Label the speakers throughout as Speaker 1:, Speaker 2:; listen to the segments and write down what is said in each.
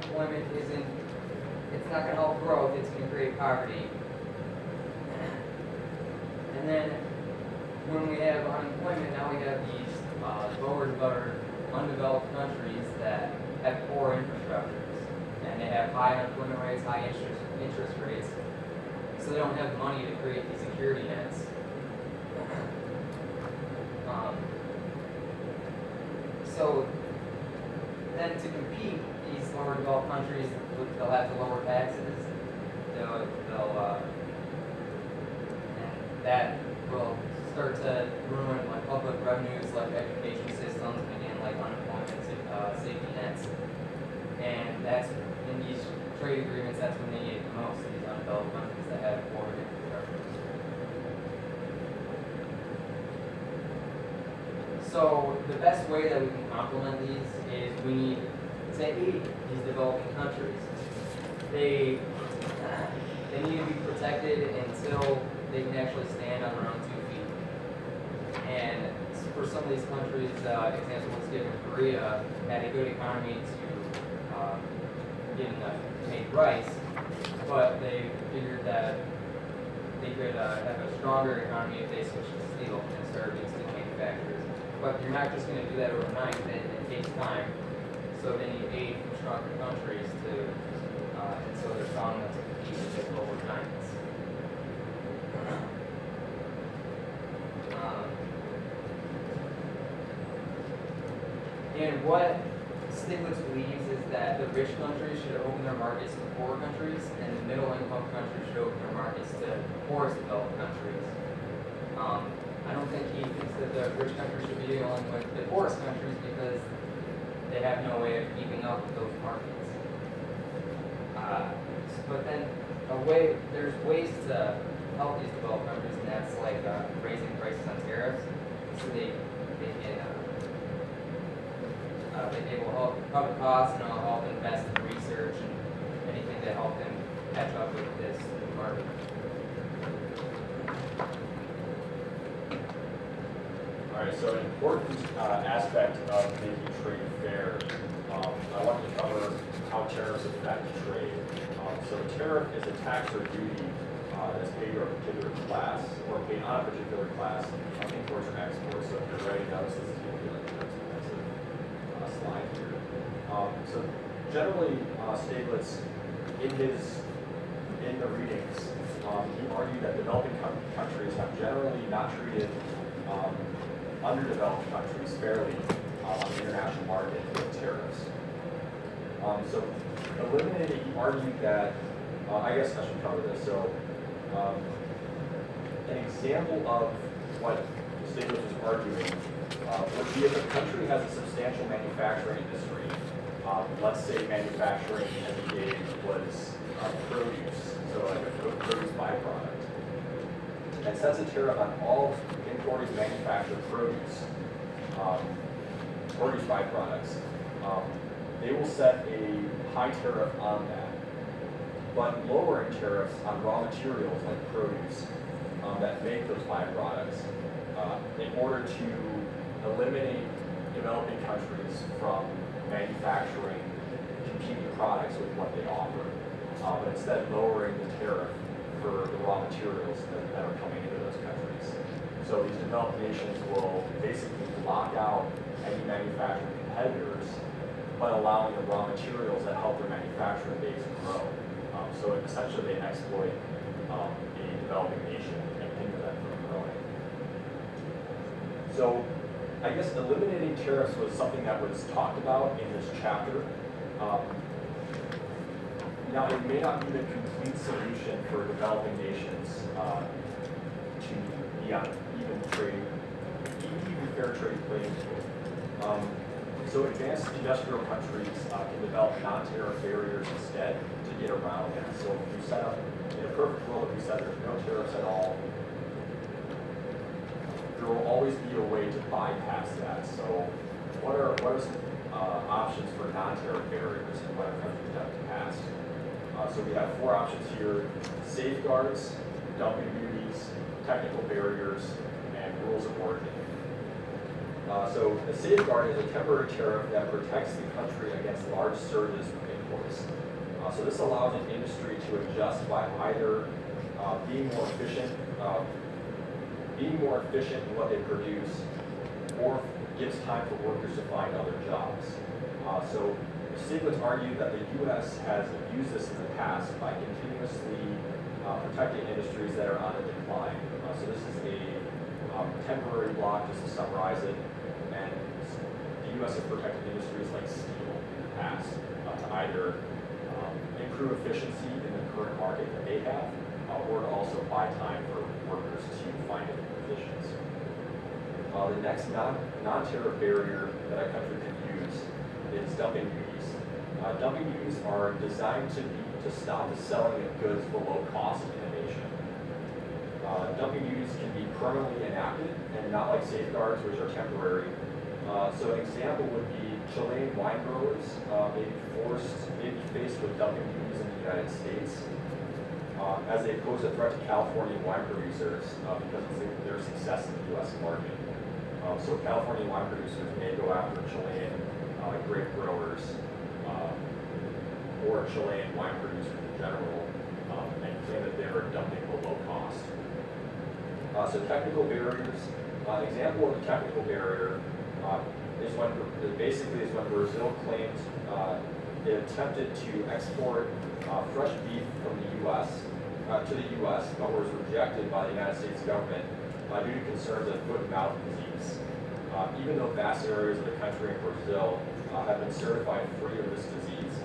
Speaker 1: unemployment it's not going to help growth, it's going to create poverty. And then when we have unemployment, now we have these lower developed, undeveloped countries that have poor infrastructures, and they have high unemployment rates, high interest rates, so they don't have the money to create these security nets. So then to compete, these lower developed countries, they'll have to lower taxes. And that will start to ruin like public revenues, like education systems, and like unemployment safety nets. And that's in these trade agreements. That's when they need it the most. These undeveloped countries that have poor infrastructure. So the best way that we can complement these is we need to aid these developing countries. They need to be protected until they can actually stand on their own 2 feet. And for some of these countries, example was given, Korea had a good economy to make rice, but they figured that they could have a stronger economy if they switched to steel and started being steel manufacturers. But you're not just going to do that overnight. It takes time. So they need aid from stronger countries until they're strong enough to compete with the global giants. And what Stiglitz believes is that the rich countries should open their markets to poor countries, and the middle-income countries should open their markets to the poorest developed countries. I don't think he thinks that the rich countries should be dealing with the poorest countries because they have no way of keeping up with those markets. But then there's ways to help these developed countries, and that's like raising prices on tariffs, so they will help cover costs, and it'll help invest in research and anything to help them catch up with this new market.
Speaker 2: All right, so an important aspect of making trade fair, I wanted to cover how tariffs affect trade. So a tariff is a tax or duty that's paid to a particular class, or paid on a particular class of imports or exports. So if you're writing notes, this is going to be like an expensive slide here. So generally, Stiglitz, in the readings, he argued that developing countries have generally not treated underdeveloped countries fairly on the international market with tariffs. So eliminating, he argued that, I guess I should cover this. So an example of what Stiglitz was arguing would be if a country has a substantial manufacturing industry, let's say manufacturing, as he gave, was produce, so like a produce byproduct, and sets a tariff on all imported manufactured produce byproducts. They will set a high tariff on that, but lowering tariffs on raw materials like produce that make those byproducts in order to eliminate developing countries from manufacturing competing products with what they offer, but instead lowering the tariff for the raw materials that are coming into those countries. So these developed nations will basically block out any manufacturing competitors, but allowing the raw materials that help their manufacturing base grow. So essentially they exploit a developing nation and hinder them from growing. So I guess eliminating tariffs was something that was talked about in this chapter. Now, it may not be the complete solution for developing nations to be on even fair trade playing field. So advanced industrial countries can develop non-tariff barriers instead to get around that. So if you set up, in a perfect world, if you said there's no tariffs at all, there will always be a way to bypass that. So what are some options for non-tariff barriers and what our countries have to pass? So we have 4 options here: safeguards, dumping duties, technical barriers, and rules of origin. So a safeguard is a temporary tariff that protects the country against large surges of workforce. So this allows an industry to adjust by either being more efficient in what they produce, or gives time for workers to find other jobs. So Stiglitz argued that the U.S. has abused this in the past by continuously protecting industries that are on the decline. So this is a temporary block, just to summarize it, and the U.S. has protected industries like steel in the past to either improve efficiency in the current market that they have, or to also buy time for workers to find new positions. The next non-tariff barrier that a country can use is dumping duties. Dumping duties are designed to stop the selling of goods below cost in a nation. Dumping duties can be permanently enacted and not like safeguards, which are temporary. So an example would be Chilean wine growers may be faced with dumping duties in the United States as they pose a threat to California wine producers because of their success in the U.S. market. So California wine producers may go after Chilean grape growers or Chilean wine producers in general and claim that they are dumping below cost. So technical barriers. An example of a technical barrier is when Brazil claimed it attempted to export fresh beef from the U.S. To the U.S., but was rejected by the United States government due to concerns of foot and mouth disease. Even though vast areas of the country in Brazil have been certified free of this disease,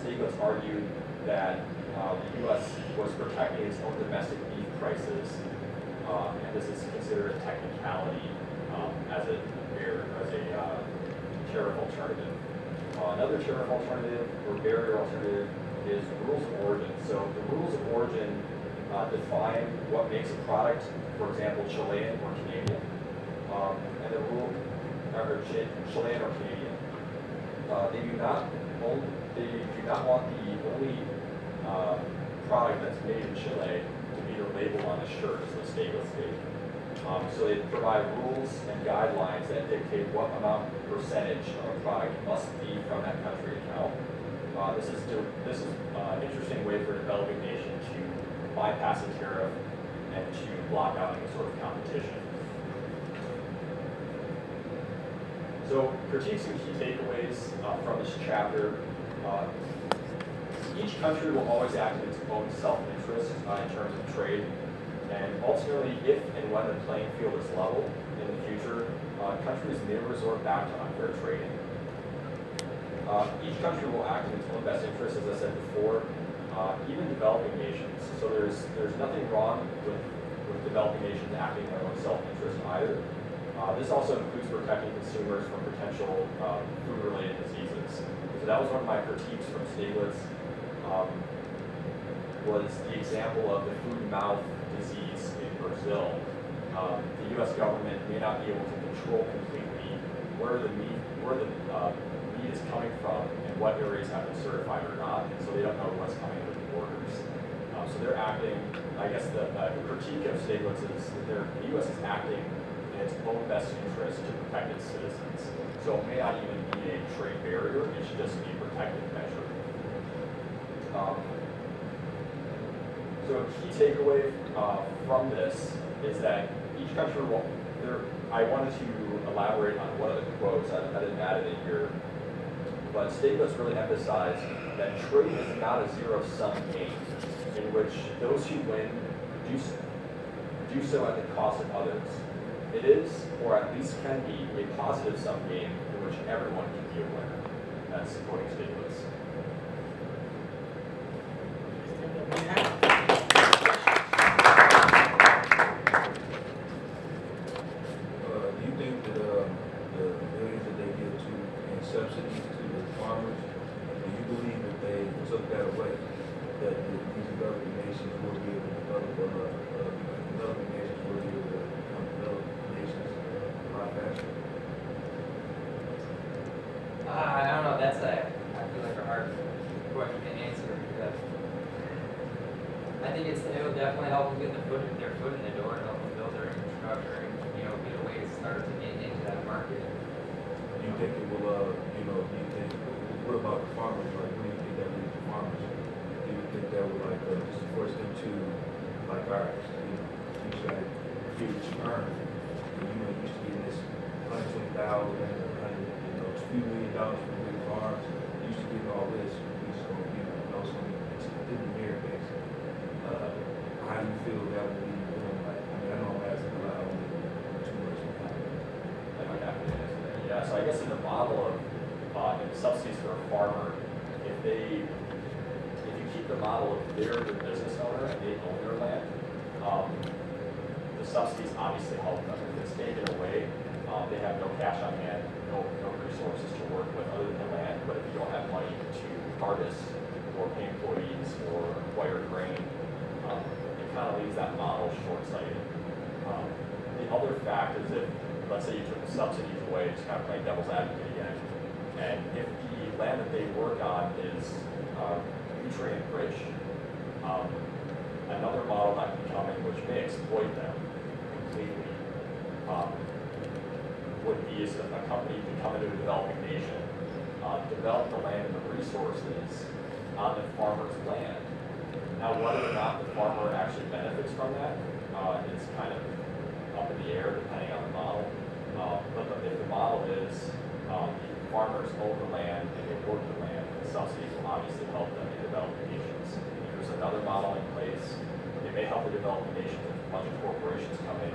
Speaker 2: Stiglitz argued that the U.S. was protecting its own domestic beef prices, and this is considered a technicality as a tariff alternative. Another tariff alternative or barrier alternative is rules of origin. So the rules of origin define what makes a product, for example, Chilean or Canadian, and the rule or Chilean or Canadian. They do not want the only product that's made in Chile to be the label on the shirt, so Stiglitz did. So they provide rules and guidelines that dictate what amount percentage of a product must be from that country account. This is an interesting way for a developing nation to bypass a tariff and to block out any sort of competition. So critiques and key takeaways from this chapter. Each country will always act in its own self-interest in terms of trade. And ultimately, if and when the playing field is level in the future, countries may resort back to unfair trading. Each country will act in its own best interest, as I said before, even developing nations. So there's nothing wrong with developing nations acting in their own self-interest either. This also includes protecting consumers from potential food-related diseases. So that was one of my critiques from Stiglitz, was the example of the foot and mouth disease in Brazil. The U.S. government may not be able to control completely where the meat is coming from and what areas have been certified or not, and so they don't know what's coming to the borders. So they're acting, I guess the critique of Stiglitz is that the U.S. is acting in its own best interest to protect its citizens. So it may not even be a trade barrier, it should just be a protective measure. So a key takeaway from this is that each country will, I wanted to elaborate on one of the quotes, I didn't add it in here, but Stiglitz really emphasized that trade is not a zero-sum game in which those who win do so at the cost of others. It is, or at least can be, a positive-sum game in which everyone can be a winner. That's quoting Stiglitz.
Speaker 3: Subsidies to the farmers, do you believe that they took that away, that these developing nations will be able to develop, developing nations will be able to become developing nations a lot faster?
Speaker 1: I don't know, I feel like a hard question to answer because I think it will definitely help them get their foot in the door and help them build their infrastructure and, get a way to start to get into that market.
Speaker 3: Do you think it will, what about the farmers, like, what do you think just to force them to, like, all right, you should get what you earn. And, you used to getting this $120,000, a few $1 million from big farms. You used to getting all this. We just gonna, it's in the mirror, basically. How do you feel that would be doing? Like, I know I'm asking a lot, I don't need too much time.
Speaker 2: I might have to answer that. Yeah, so I guess in the model of subsidies for a farmer, if you keep the model of they're the business owner and they own their land, the subsidies obviously help them. If it's taken away, they have no cash on hand, no resources to work with other than the land. But if you don't have money to harvest or pay employees or acquire grain, it kind of leaves that model short-sighted. The other fact is if, let's say you took the subsidies away, just kind of playing devil's advocate again, and if the land that they work on is nutrient rich, another model that can come in which may exploit them completely would be is a company can come into a developing nation, develop the land and the resources on the farmer's land. Now, whether or not the farmer actually benefits from that is kind of up in the air depending on the model. But if the model is the farmers own the land and they work the land, the subsidies will obviously help them in developing nations. If there's another model in place, it may help the developing nations if a bunch of corporations come in,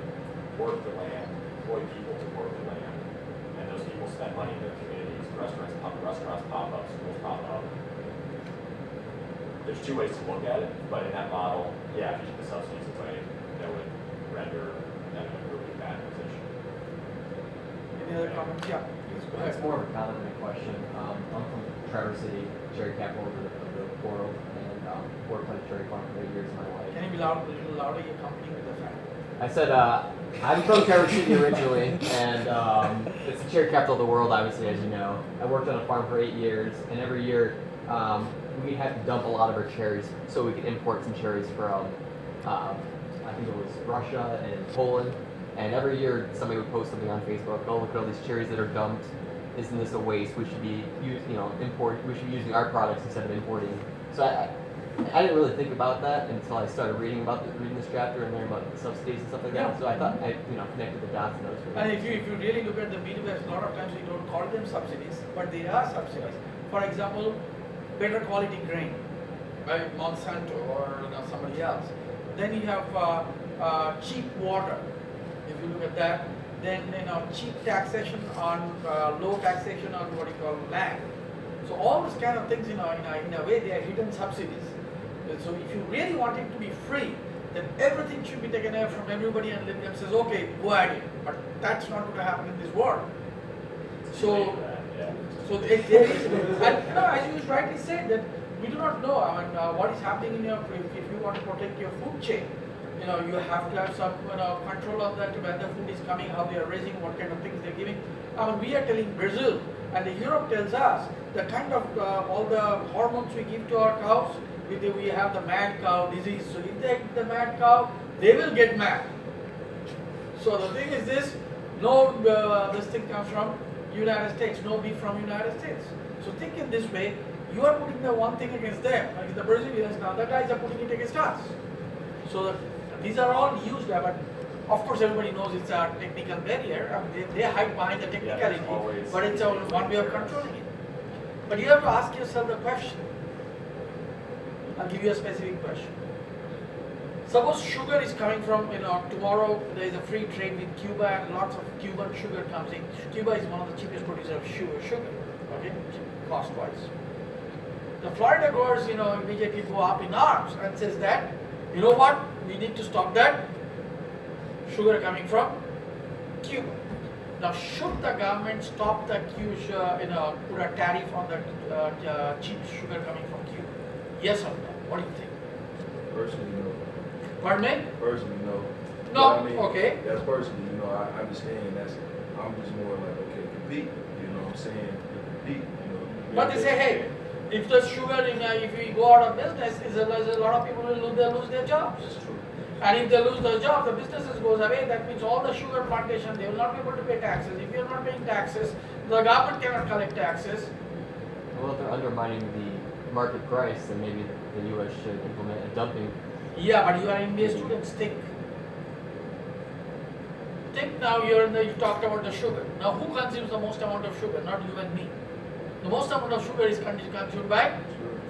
Speaker 2: work the land, employ people to work the land, and those people spend money in their communities, restaurants pop up, schools pop up. There's two ways to look at it, but in that model, yeah, if you took the subsidies away, that would render them in a really bad position.
Speaker 4: Any other comments? Yeah, please go
Speaker 5: It's
Speaker 4: ahead.
Speaker 5: more of a comment than a question. I'm from Traverse City, cherry capital of the world, and worked on a cherry farm for 8 years of my life.
Speaker 4: Can you be loud, a little louder? You're accompanying with the fan.
Speaker 5: I said, I'm from Traverse City originally, and it's the cherry capital of the world, obviously, as you know. I worked on a farm for 8 years, and every year we had to dump a lot of our cherries so we could import some cherries from, I think it was Russia and Poland. And every year somebody would post something on Facebook, oh, look at all these cherries that are dumped. Isn't this a waste? We should be we should be using our products instead of importing. So I didn't really think about that until I started reading this chapter and learning about the subsidies and stuff like that.
Speaker 4: Yeah.
Speaker 5: So I thought I connected the dots and those.
Speaker 4: And if you really look at the Midwest, a lot of times we don't call them subsidies, but they are subsidies. For example, better quality grain by Monsanto or somebody else. Then you have cheap water. If you look at that, then cheap taxation on low taxation on what you call land. So all these kind of things, in a way, they are hidden subsidies. So if you really want it to be free, then everything should be taken away from everybody and let them says, okay, go at it. But that's not going to happen in this world. So, so there is, and as you rightly said, that we do not know. I mean, what is happening in your, if you want to protect your food chain, you have to have some control of that, where the food is coming, how they are raising, what kind of things they're giving. I mean, we are telling Brazil, and Europe tells us the kind of all the hormones we give to our cows. We have the mad cow disease. So if they eat the mad cow, they will get mad. So the thing is this: no, this thing comes from United States, no beef from United States. So think in this way: you are putting the one thing against them, like the Brazilians. Now the guys are putting it against us. So these are all used, but of course everybody knows it's a technical barrier. I mean, they hide behind the technicality, but it's one way of controlling it. But you have to ask yourself the question. I'll give you a specific question. Suppose sugar is coming from, tomorrow there is a free trade with Cuba and lots of Cuban sugar comes in. Cuba is one of the cheapest producers of sugar, okay, cost-wise. The Florida growers, immediately go up in arms and says that, you know what, we need to stop that sugar coming from Cuba. Now, should the government stop the put a tariff on the cheap sugar coming from Cuba? Yes or no? What do you think?
Speaker 3: Personally, no.
Speaker 4: Pardon me?
Speaker 3: Personally, no.
Speaker 4: No,
Speaker 3: But I mean,
Speaker 4: okay.
Speaker 3: That's personally, I understand. I'm just more like, okay, compete. You know what I'm saying? Compete.
Speaker 4: But they say, hey, if the sugar, if we go out of business, a lot of people will lose their jobs.
Speaker 3: That's true.
Speaker 4: And if they lose their job, the businesses goes away. That means all the sugar plantation, they will not be able to pay taxes. If you are not paying taxes, the government cannot collect taxes.
Speaker 5: Well, they're undermining the market price, then maybe the U.S. should implement a dumping.
Speaker 4: Yeah, but you are MBA students, think. Think now you talked about the sugar. Now who consumes the most amount of sugar? Not you and me. The most amount of sugar is consumed by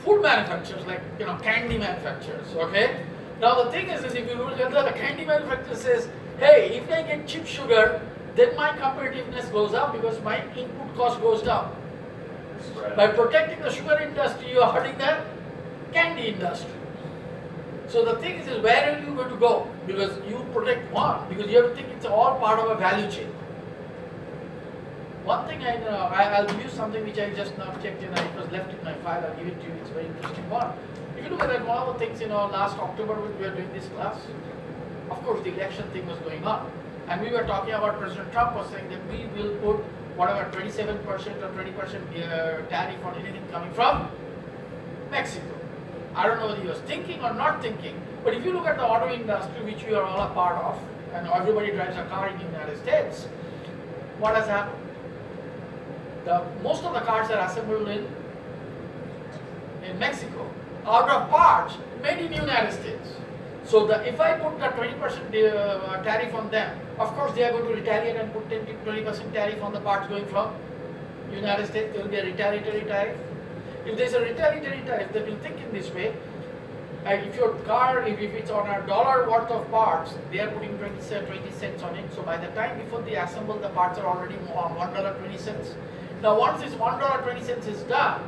Speaker 4: food manufacturers, like candy manufacturers. Okay. Now the thing is if you look at the candy manufacturer says, hey, if I get cheap sugar, then my competitiveness goes up because my input cost goes down. By protecting the sugar industry, you are hurting the candy industry. So the thing is where are you going to go? Because you protect one, because you have to think it's all part of a value chain. One thing I know, I'll give you something which I just now checked in, it was left in my file, I'll give it to you, it's a very interesting one. If you look at that, one of the things, last October when we were doing this class, of course the election thing was going on. And we were talking about President Trump was saying that we will put whatever 27% or 20% tariff on anything coming from Mexico. I don't know whether he was thinking or not thinking, but if you look at the auto industry, which we are all a part of, and everybody drives a car in the United States, what has happened? Most of the cars are assembled in Mexico, out of parts made in the United States. So if I put the 20% tariff on them, of course they are going to retaliate and put 10 to 20% tariff on the parts going from United States. There will be a retaliatory tariff. If there is a retaliatory tariff, they will think in this way. If your car, if it's on $1 worth of parts, they are putting 20 cents on it. So by the time before they assemble, the parts are already on $1.20. Now once this $1.20 is done,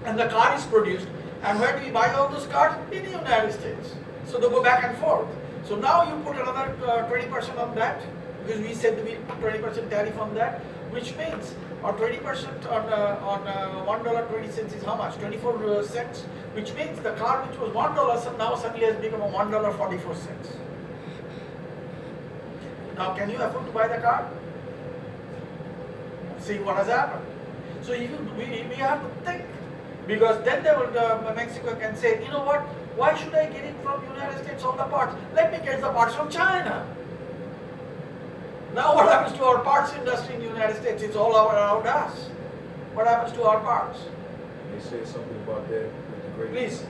Speaker 4: and the car is produced, and where do we buy all those cars? In the United States. So they go back and forth. So now you put another 20% on that, because we said we put 20% tariff on that, which means or 20% on $1.20 is how much? 24 cents, which means the car which was $1 now suddenly has become a $1.44. Now can you afford to buy the car? See what has happened. So we have to think, because then they will, Mexico can say, you know what, why should I get it from United States all the parts? Let me get the parts from China. Now what happens to our parts industry in the United States? It's all around us. What happens to our parts?
Speaker 3: They said something about that with the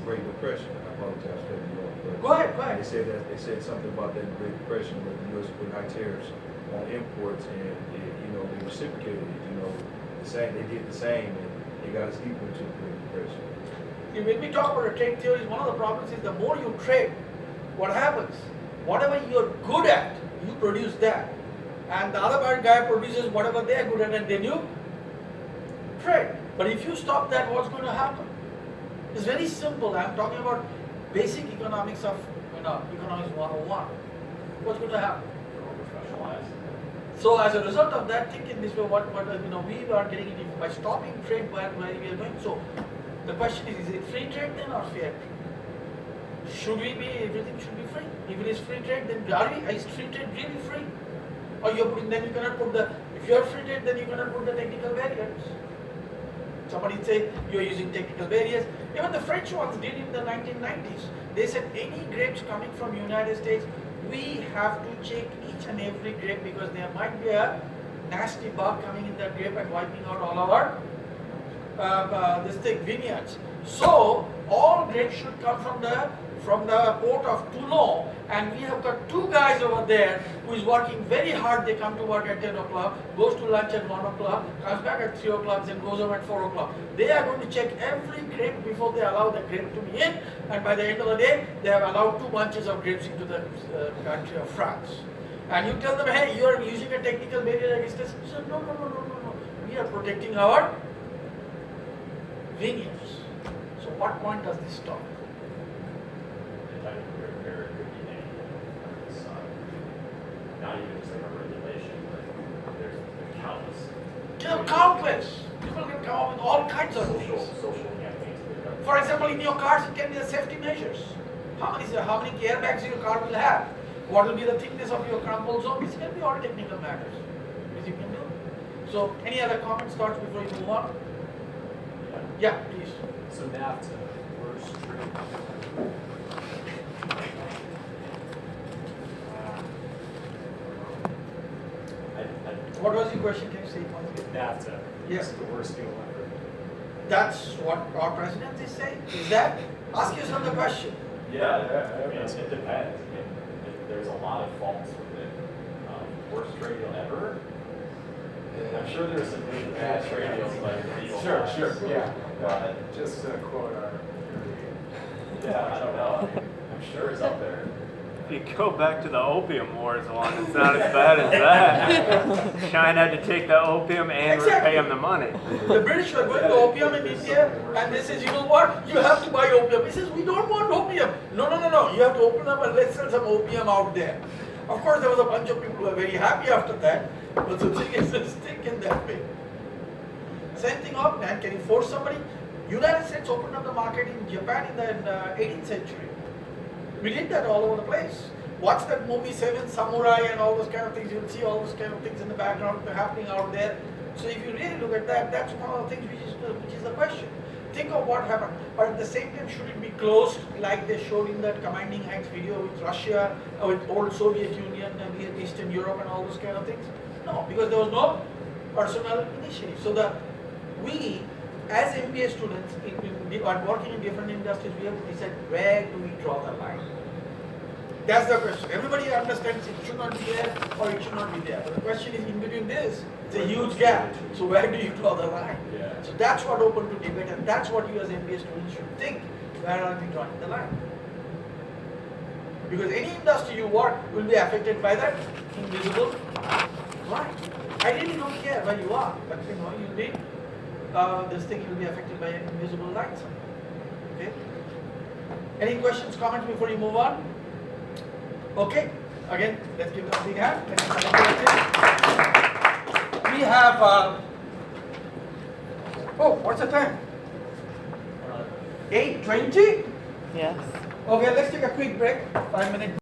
Speaker 3: Great Depression. I apologize for cutting you off. But
Speaker 4: Go ahead.
Speaker 3: They said something about that Great Depression where the U.S. put high tariffs on imports and they reciprocated it. They did the same and they got us deeper into the Great Depression.
Speaker 4: When we talk about trade theories, one of the problems is the more you trade, what happens? Whatever you're good at, you produce that. And the other guy produces whatever they're good at, and then you trade. But if you stop that, what's going to happen? It's very simple. I'm talking about basic economics of economics 101. What's going to happen? So as a result of that, think in this way, we are getting it by stopping trade where we are going. So the question is it free trade then or fair trade? Everything should be free? If it is free trade, then is free trade really free? Or if you are free trade, then you cannot put the technical barriers. Somebody say you are using technical barriers. Even the French ones did in the 1990s. They said any grapes coming from United States, we have to check each and every grape because there might be a nasty bug coming in that grape and wiping out all our vineyards. So all grapes should come from the port of Toulon, and we have got two guys over there who is working very hard. They come to work at 10 o'clock, goes to lunch at 1 o'clock, comes back at 3 o'clock, then goes home at 4 o'clock. They are going to check every grape before they allow the grape to be in, and by the end of the day, they have allowed 2 bunches of grapes into the country of France. And you tell them, hey, you are using a technical barrier against us. He said, no. We are protecting our vineyards. So what point does this stop?
Speaker 2: Not even just like a regulation, but there's countless.
Speaker 4: Countless. People can come up with all kinds of things.
Speaker 2: Social campaigns.
Speaker 4: For example, in your cars, it can be the safety measures. How many airbags your car will have? What will be the thickness of your crumple zone? This can be all technical matters, which you can do. So, any other comments, thoughts before you move on? Yeah, please.
Speaker 6: So NAFTA, worst trade.
Speaker 4: What was your question? Can you say it once again?
Speaker 6: NAFTA.
Speaker 4: Yes.
Speaker 6: Is the worst deal ever.
Speaker 4: That's what our president is saying? Is that? Ask yourself the question.
Speaker 2: Yeah, I mean, it depends. I mean, there's a lot of faults with it. Worst trade deal ever? I'm sure there's some really bad trade deals like legal.
Speaker 7: Sure, yeah.
Speaker 2: But,
Speaker 7: Just to quote our.
Speaker 2: yeah, I don't know. I mean, I'm sure it's up there.
Speaker 8: If you go back to the opium wars one, it's not as bad as that. China had to take the opium and repay them the money.
Speaker 4: The British were going to opium in India and they says, you know what, you have to buy opium. He says, we don't want opium. No, you have to open up and let's sell some opium out there. Of course, there was a bunch of people who were very happy after that, but the thing is, it's taken that way. Same thing up, man, can you force somebody? United States opened up the market in Japan in the 18th century. We did that all over the place. Watch that movie Seven Samurai and all those kind of things. You'll see all those kind of things in the background happening out there. So if you really look at that, that's one of the things which is the question. Think of what happened. But at the same time, should it be closed like they showed in that Commanding Heights video with Russia, or with old Soviet Union and Eastern Europe and all those kind of things? No, because there was no personal initiative. So we, as MBA students, working in different industries, we have to decide where do we draw the line. That's the question. Everybody understands it should not be there or it should not be there. But the question is, in between this, it's a huge gap. So where do you draw the line?
Speaker 2: Yeah.
Speaker 4: So that's what open to debate, and that's what you as MBA students should think. Where are we drawing the line? Because any industry you work will be affected by that invisible line. I really don't care where you are, but you need this thing will be affected by an invisible line somewhere. Okay? Any questions, comments before you move on? Okay, again, let's give them a big hand. We have, what's the time? 8:20?
Speaker 9: Yes.
Speaker 4: Okay, let's take a quick break, 5 minutes.